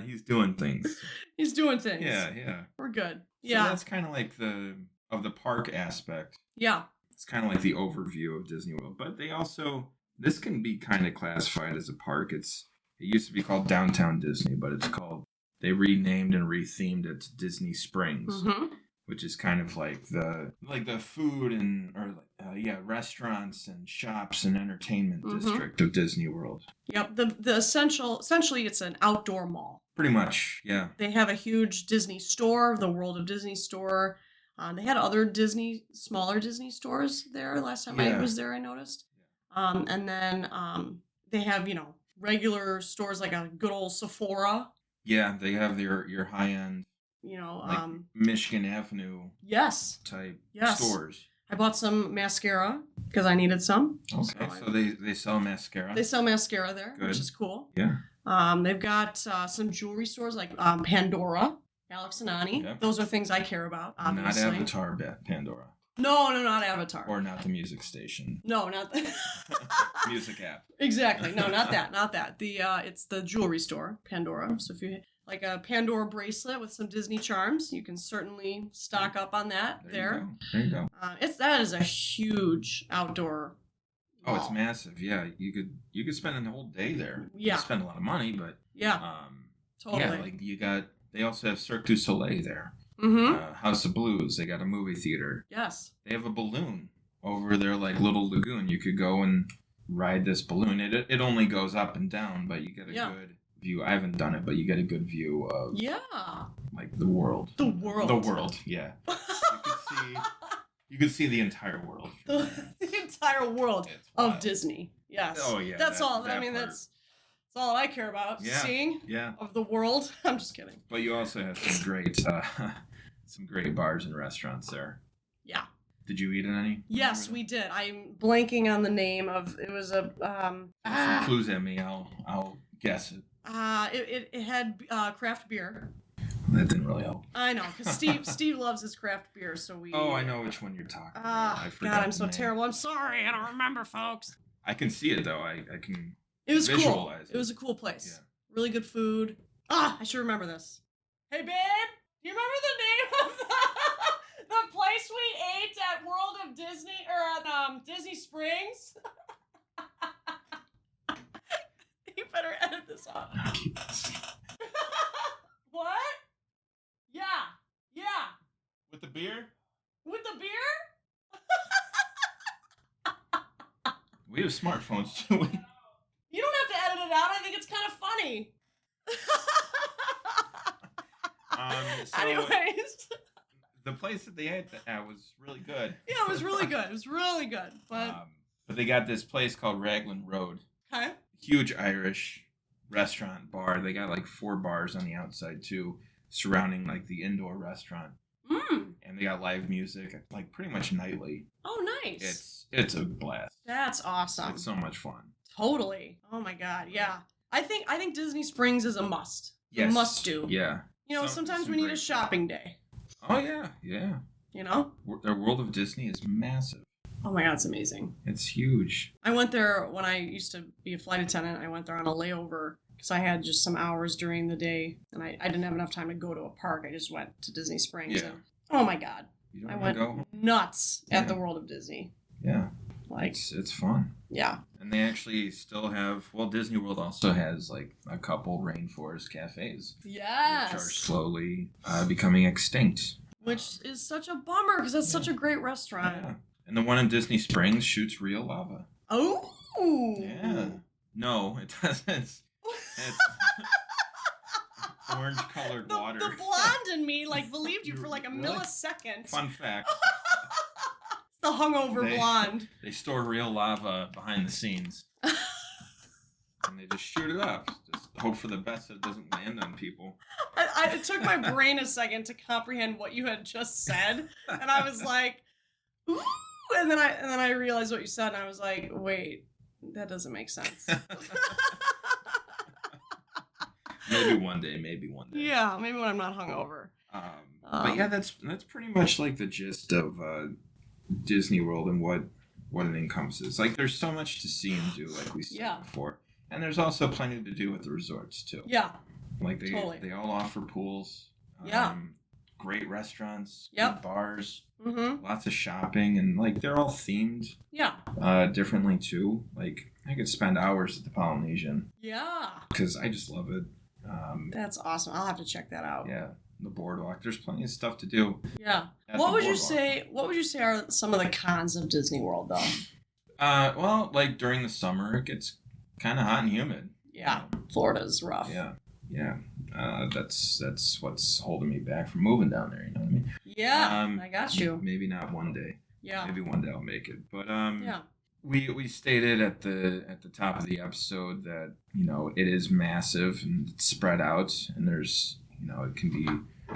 He's doing things. He's doing things. Yeah. We're good. So that's kind of like the park aspect. Yeah. It's kind of like the overview of Disney World, but they also, this can be kind of classified as a park. It used to be called Downtown Disney, but they renamed and rethemed it to Disney Springs, which is kind of like the food and restaurants and shops and entertainment district of Disney World. Yep, essentially it's an outdoor mall. Pretty much, yeah. They have a huge Disney store, the World of Disney store. They had other smaller Disney stores there last time I was there, I noticed. And then they have, regular stores like a good old Sephora. Yeah, they have your high-end, Michigan Avenue type stores. I bought some mascara because I needed some. Okay, so they sell mascara. They sell mascara there, which is cool. Yeah. They've got some jewelry stores like Pandora, Alex and Ani. Yep. Those are things I care about, obviously. Not Avatar, Pandora. No, not Avatar. Or not the music station. No, not that. Music app. Exactly. No, not that. It's the jewelry store, Pandora. So if you like a Pandora bracelet with some Disney charms, you can certainly stock up on that there. There you go. That is a huge outdoor mall. Oh, it's massive. Yeah, you could spend a whole day there. Yeah. You spend a lot of money, but totally. Yeah, like they also have Cirque du Soleil there. Mm-hmm. House of Blues. They got a movie theater. Yes. They have a balloon over their like little lagoon. You could go and ride this balloon. It only goes up and down, but you get a good view. I haven't done it, but you get a good view of like the world. The world. The world. Yeah. You could see the entire world. The entire world of Disney. Yes. Oh yeah. That's all. That's all I care about. Seeing of the world. I'm just kidding. But you also have some great bars and restaurants there. Yeah. Did you eat at any? Yes, we did. I'm blanking on the name of it. Was a some clues at me. I'll guess it. It had craft beer. That didn't really help. I know, because Steve loves his craft beer, so we. Oh, I know which one you're talking about. I forgot. God, I'm so terrible. I'm sorry. I don't remember, folks. I can see it though. I can. It was cool. It was a cool place. Yeah. Really good food. I should remember this. Hey, babe. Do you remember the name of the place we ate at World of Disney or at Disney Springs? You better edit this out. What? Yeah. With the beer? With the beer? We have smartphones too. You don't have to edit it out. I think it's kind of funny. Anyways. The place that they ate at was really good. Yeah, it was really good. It was really good. But they got this place called Raglan Road. okay. Huge Irish restaurant bar. They got like 4 bars on the outside too, surrounding like the indoor restaurant. And they got live music like pretty much nightly. Oh, nice. It's a blast. That's awesome. It's so much fun. Totally. Oh my God. Yeah. I think Disney Springs is a must. Yes. A must do. Yeah. You know, sometimes we need a shopping day. Oh yeah. You know? Their World of Disney is massive. Oh my God, it's amazing. It's huge. I went there when I used to be a flight attendant. I went there on a layover because I had just some hours during the day and I didn't have enough time to go to a park. I just went to Disney Springs. Yeah. And, oh my God. You don't I want went to go? nuts at the World of Disney. Yeah. Like It's fun. Yeah. And they actually still have, well, Disney World also has like a couple rainforest cafes. Yes. Which are slowly becoming extinct. Which is such a bummer because that's such a great restaurant. Yeah. And the one in Disney Springs shoots real lava. Oh. Yeah. No, it doesn't. It's orange-colored water. The blonde in me like believed you for like a Really? millisecond. Fun fact. The hungover blonde. They store real lava behind the scenes. And they just shoot it up. Just hope for the best that it doesn't land on people. It took my brain a second to comprehend what you had just said. And I was like, ooh. And then I realized what you said and I was like, wait, that doesn't make sense. Maybe one day. Yeah, maybe when I'm not hungover. But yeah, that's pretty much like the gist of Disney World and what it encompasses. Like, there's so much to see and do, like we said before, and there's also plenty to do with the resorts too. Yeah, like they all offer pools. Great restaurants. Yep. Good bars. Mm-hmm. Lots of shopping, and like they're all themed. Yeah. Differently too. Like I could spend hours at the Polynesian. Yeah. Because I just love it. That's awesome. I'll have to check that out. Yeah. The boardwalk. There's plenty of stuff to do. Yeah. What would you say are some of the cons of Disney World though? Well, like during the summer it gets kind of hot and humid. Yeah. Florida's rough. Yeah. That's what's holding me back from moving down there, you know what I mean? Yeah. I got you. Maybe not one day. Yeah. Maybe one day I'll make it. But yeah. We stated at the top of the episode that, you know, it is massive and it's spread out, and there's, you know, it can be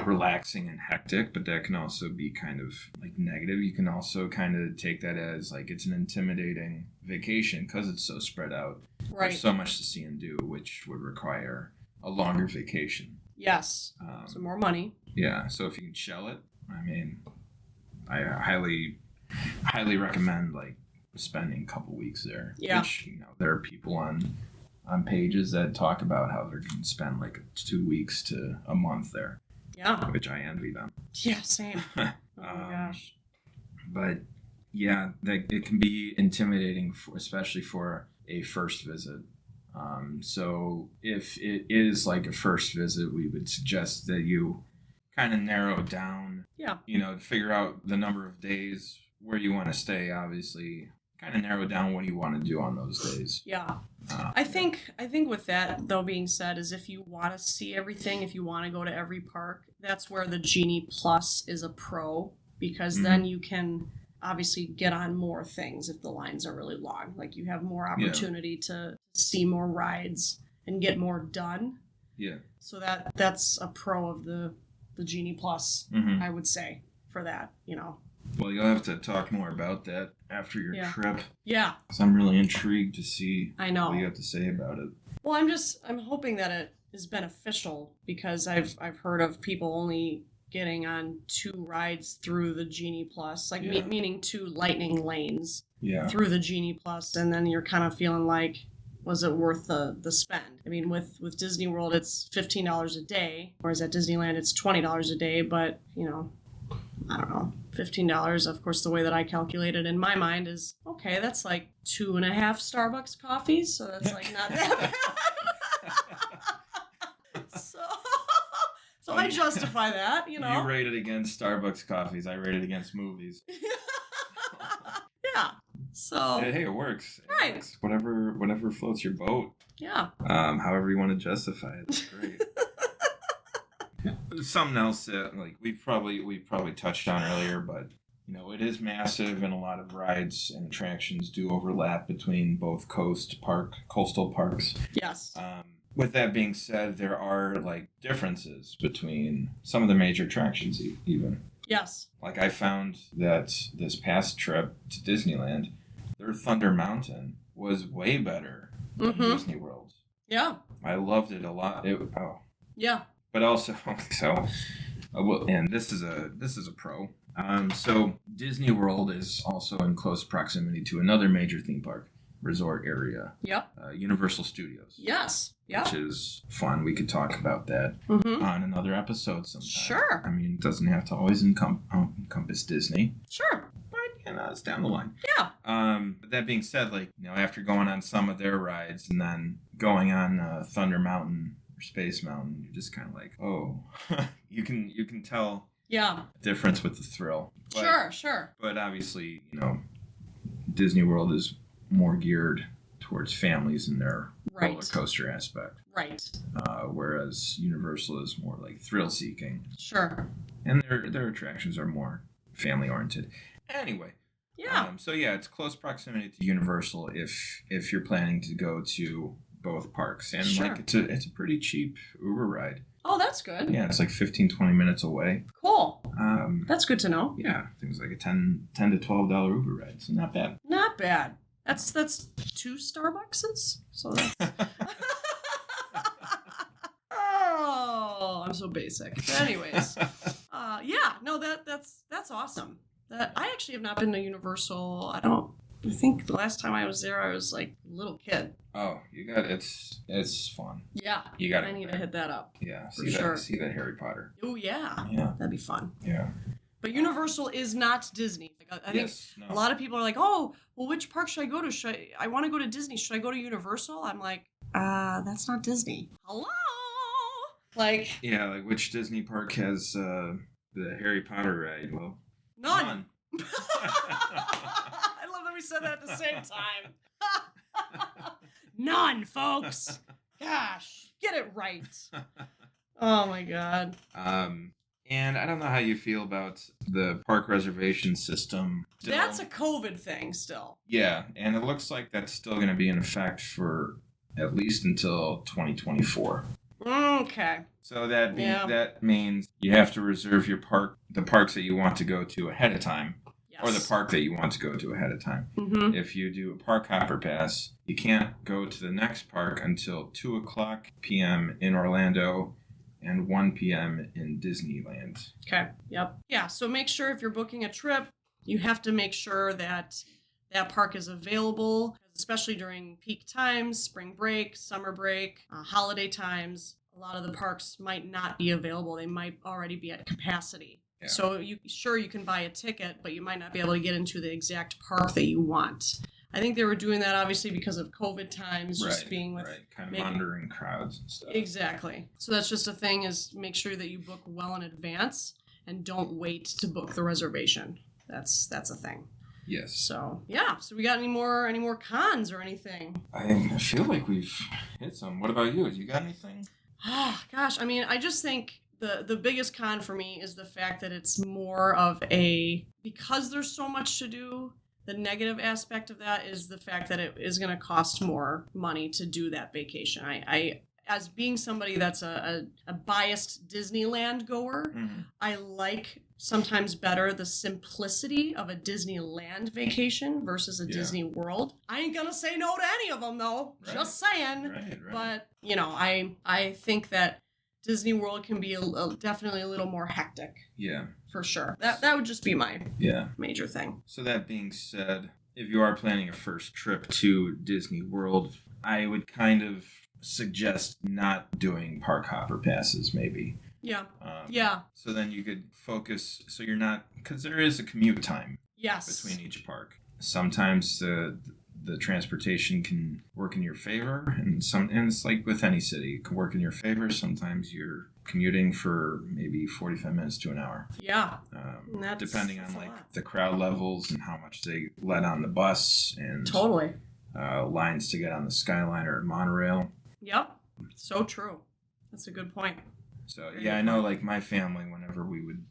relaxing and hectic, but that can also be kind of like negative. You can also kind of take that as like it's an intimidating vacation because it's so spread out. Right. There's so much to see and do, which would require a longer vacation. Yes. So more money. Yeah. So if you can shell it, I mean, I highly recommend like spending a couple weeks there. Yeah. Which, you know, there are people on pages that talk about how they're going to spend like 2 weeks to a month there. Yeah. Which I envy them. Yeah, same. Oh my gosh. But yeah, it can be intimidating, especially for a first visit. So if it is like a first visit, we would suggest that you kind of narrow it down. Yeah. You know, figure out the number of days where you want to stay, obviously. Kind of narrow down what you want to do on those days. Yeah. I think with that though being said is if you want to see everything, if you want to go to every park, that's where the Genie Plus is a pro, because then you can obviously get on more things if the lines are really long. Like you have more opportunity to see more rides and get more done. Yeah. So that's a pro of the Genie Plus, I would say, for that, you know. Well, you'll have to talk more about that after your trip. Yeah. Because I'm really intrigued to see what you have to say about it. Well, I'm hoping that it is beneficial, because I've heard of people only getting on 2 rides through the Genie Plus, like meaning 2 lightning lanes through the Genie Plus, and then you're kind of feeling like was it worth the spend? I mean, with Disney World, it's $15 a day, whereas at Disneyland, it's $20 a day. But, you know, I don't know, $15, of course, the way that I calculate it in my mind is, okay, that's like 2.5 Starbucks coffees. So that's like not that bad. So I justify that, you know. You rate it against Starbucks coffees. I rate it against movies. Yeah. So hey, it works. Right. It works. Whatever floats your boat. Yeah. However you want to justify it. That's great. Something else that like we probably touched on earlier, but you know, it is massive, and a lot of rides and attractions do overlap between both coastal parks. Yes. With that being said, there are like differences between some of the major attractions even. Yes. Like I found that this past trip to Disneyland, their Thunder Mountain was way better than Disney World. Yeah. I loved it a lot. Yeah. But also, and this is a pro. So Disney World is also in close proximity to another major theme park resort area. Yep. Universal Studios. Yes. Yeah. Which is fun. We could talk about that on another episode sometime. Sure. I mean, it doesn't have to always encompass Disney. Sure. But, you know, it's down the line. Yeah. But that being said, like, you know, after going on some of their rides and then going on Thunder Mountain or Space Mountain, you're just kind of like, oh, you can tell Yeah. difference with the thrill. But, Sure. But obviously, you know, Disney World is more geared towards families in their roller coaster aspect. Right. Whereas Universal is more like thrill seeking. Sure. And their attractions are more family oriented. Anyway. Yeah. So yeah, it's close proximity to Universal if you're planning to go to both parks. And like it's a pretty cheap Uber ride. Oh, that's good. Yeah, it's like 15-20 minutes away. Cool. That's good to know. Yeah, I think it's like a $10 to $12 Uber ride. So not bad. Not bad. That's 2 Starbuckses. So that's Oh, I'm so basic. But anyways, yeah, no, that's awesome. That I actually have not been to Universal. I think the last time I was there, I was like a little kid. Oh, it's fun. Yeah, you got. I need to hit that up. Yeah, for sure. See that Harry Potter. Oh yeah, that'd be fun. Yeah. But Universal is not Disney. Like, I think a lot of people are like, oh, well, which park should I go to? I want to go to Disney. Should I go to Universal? I'm like, that's not Disney. Hello? Like. Yeah, like which Disney park has the Harry Potter ride? Well, none. I love that we said that at the same time. None, folks. Gosh, get it right. Oh, my God. And I don't know how you feel about the park reservation system. That's a COVID thing still. Yeah, and it looks like that's still going to be in effect for at least until 2024. Okay. So that means you have to reserve the parks that you want to go to ahead of time. Yes. Or the park that you want to go to ahead of time. Mm-hmm. If you do a park hopper pass, you can't go to the next park until 2:00 p.m. in Orlando and 1 p.m. in Disneyland. Okay. Yep. Yeah. So make sure if you're booking a trip, you have to make sure that that park is available, especially during peak times, spring break, summer break, holiday times. A lot of the parks might not be available. They might already be at capacity. Yeah. So you can buy a ticket, but you might not be able to get into the exact park that you want. I think they were doing that obviously because of COVID times, just being with kind of monitoring crowds and stuff. Exactly. So that's just a thing, is make sure that you book well in advance and don't wait to book the reservation. That's a thing. Yes. So yeah. So we got any more cons or anything? I feel like we've hit some. What about you? You got anything? Oh gosh, I mean, I just think the biggest con for me is the fact that it's more of because there's so much to do. The negative aspect of that is the fact that it is going to cost more money to do that vacation. I as being somebody that's a biased Disneyland goer, I like sometimes better the simplicity of a Disneyland vacation versus a Disney World. I ain't going to say no to any of them, though. Right. Just saying. Right. But, you know, I think that Disney World can be definitely a little more hectic. Yeah. For sure. That would just be my major thing. So that being said, if you are planning a first trip to Disney World, I would kind of suggest not doing park hopper passes, maybe. Yeah. So then you could focus, so you're not, because there is a commute time between each park. Sometimes the transportation can work in your favor, and it's like with any city, it can work in your favor. Sometimes you're commuting for maybe 45 minutes to an hour. Yeah. Depending on like the crowd levels and how much they let on the bus and totally lines to get on the Skyliner and monorail. Yep. So true. That's a good point. So yeah, I know like my family, whenever we would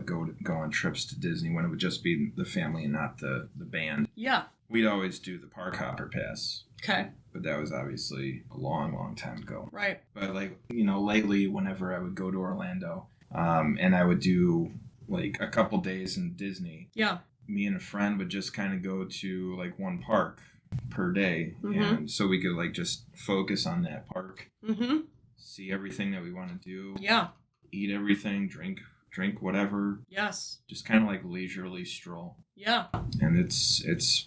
go on trips to Disney, when it would just be the family and not the band. Yeah. We'd always do the park hopper pass. Okay. But that was obviously a long, long time ago. Right. But like, lately, whenever I would go to Orlando, and I would do like a couple days in Disney. Yeah. Me and a friend would just kind of go to like one park per day. Mm-hmm. And so we could like just focus on that park. Mm-hmm. See everything that we want to do. Yeah. Eat everything, drink whatever. Yes. Just kind of like leisurely stroll. Yeah. And it's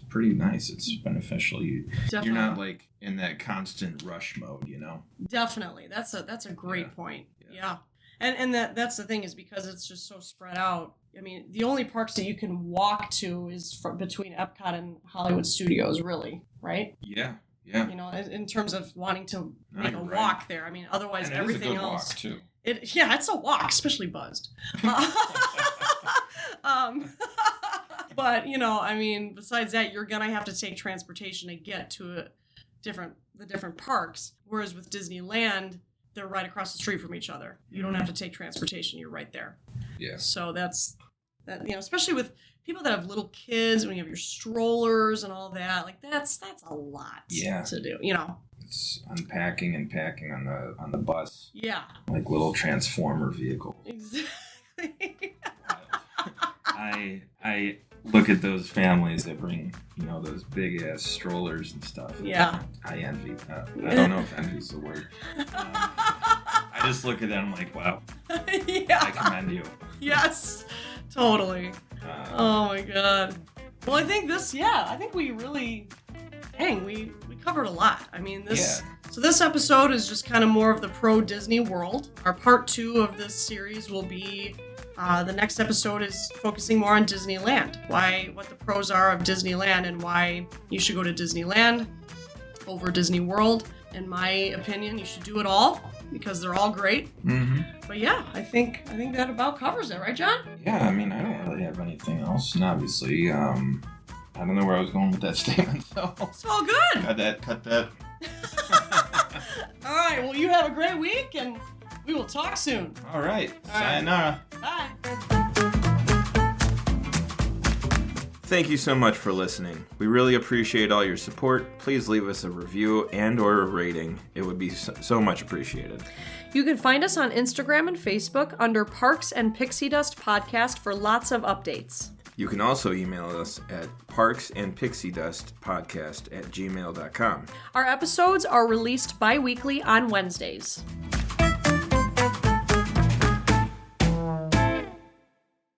pretty nice. It's beneficial. You're not like in that constant rush mode, Definitely. That's a great point. Yeah. And that's the thing, is because it's just so spread out. I mean, the only parks that you can walk to is between Epcot and Hollywood Studios, really, right? Yeah. Yeah. In terms of wanting to make a walk there. I mean, otherwise and everything it's a good else. Walk too. It's a walk, especially buzzed. But I mean, besides that, you're gonna have to take transportation to get to the different parks. Whereas with Disneyland, they're right across the street from each other. You don't have to take transportation; you're right there. Yeah. So that's that. Especially with people that have little kids, when you have your strollers and all that, like that's a lot to do. It's unpacking and packing on the bus. Yeah. Like little transformer vehicles. Exactly. I look at those families that bring, those big ass strollers and stuff. Yeah. I envy that. I don't know if envy's the word. I just look at them like, wow. Yeah. I commend you. Yes. Totally. Oh my God. Well, I think we really, we covered a lot. I mean, So this episode is just kind of more of the pro Disney World. Our part 2 of this series will be, the next episode is focusing more on Disneyland. What the pros are of Disneyland and why you should go to Disneyland over Disney World. In my opinion, you should do it all because they're all great. Mm-hmm. But yeah, I think that about covers it, right, John? Yeah, I mean, I don't really have anything else. And obviously, I don't know where I was going with that statement, so. It's all good. Cut that. All right, well, you have a great week, and we will talk soon. All right. Sayonara. Bye. Thank you so much for listening. We really appreciate all your support. Please leave us a review and/or a rating. It would be so much appreciated. You can find us on Instagram and Facebook under Parks and Pixie Dust Podcast for lots of updates. You can also email us at parksandpixiedustpodcast@gmail.com. Our episodes are released bi-weekly on Wednesdays.